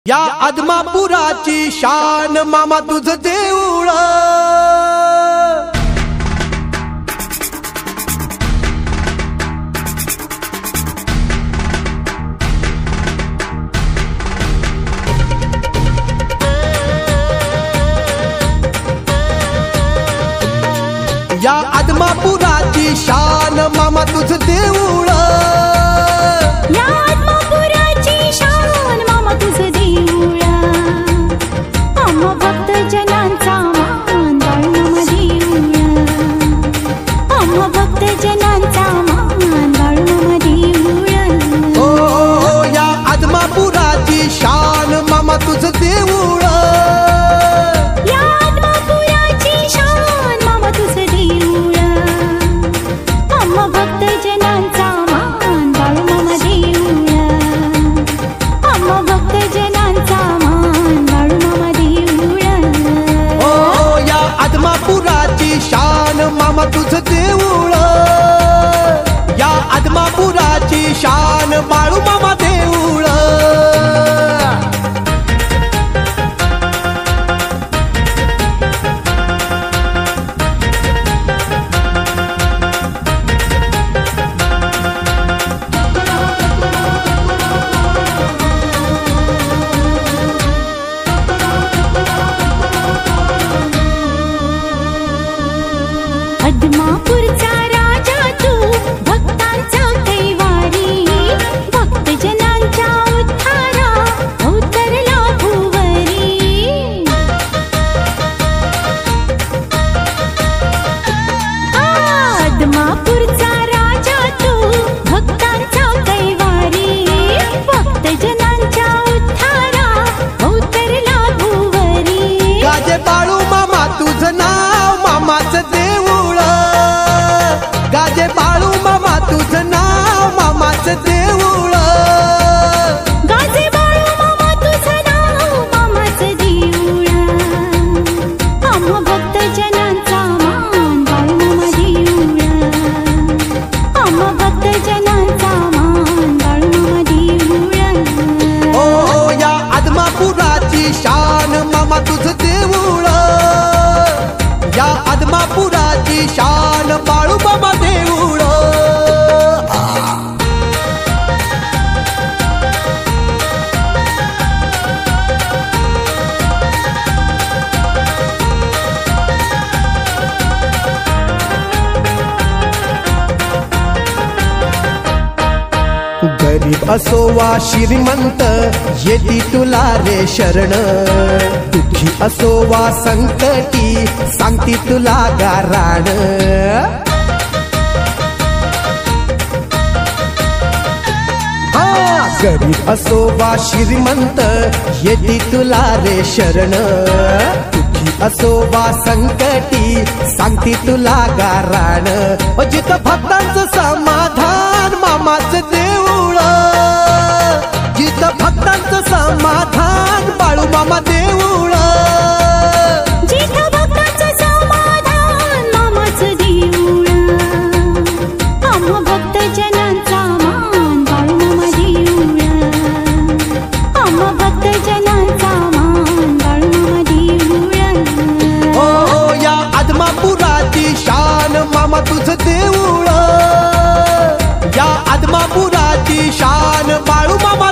या आदमापुराची शान मामा तुझं देऊळ। या आदमापुराची शान मामा तुझं देऊळ। या आदमापुराची शान मामा तुझं देऊळ। आम्हा भक्त जनांचा मान बाळू मामा देऊळ। आम्हा भक्त जनांचा मान बाळू मामा देऊळ। ओ या आदमापुराची शान मामा तुझं देऊळ। मामा तुझं देऊळ। या आदमापुराची शान बाळू मामा देऊळ। आदमापूरचा राजा तू भक्तांचा कैवारी। भक्त जनांच्या उद्धारा अवतरला भुवरी। आदमापूरचा राजा तू भक्तांचा कैवारी। भक्त जनांच्या उद्धारा अवतरला भुवरी। गाजे बाळू मामा तुझं नाव मामाचं देऊळ। गाजे बाळू मामा तुझं नाव मामाचं देऊळ। गाजे बाळू मामा तुझं नाव मामाचं देऊळ। आम्हा भक्त जनांचा मान बाळू मामा देऊळ। आम्हा भक्त जनांचा मान बाळू मामा देऊळ। ओ या आदमापुराची शान मामा तुझं देऊळ। या आदमापुराची शान बाळू मामा देऊळ। गरीब असो वा श्रीमंत येती तुला रे शरण। दुःखी असो वा संकटी सांगती तुला गाराण। गरीब असो वा श्रीमंत येती तुला रे शरण। दुःखी असो वा संकटी सांगती तुला गाराण। जिथं भक्तांचं समाधान मामाचं देऊळ। जिथं भक्तांचं समाधान बाळू मामा देऊळ। जिथं भक्तांचं समाधान मामाचं देऊळ। आम्हा भक्त जनांचा मान बाळू मामा देऊळ। आम्हा भक्त जनांचा मान बाळू मामा देऊळ। ओ या आदमापुराची शान मामा तुझं देऊळ। या आदमापुराची शान बाळू मामा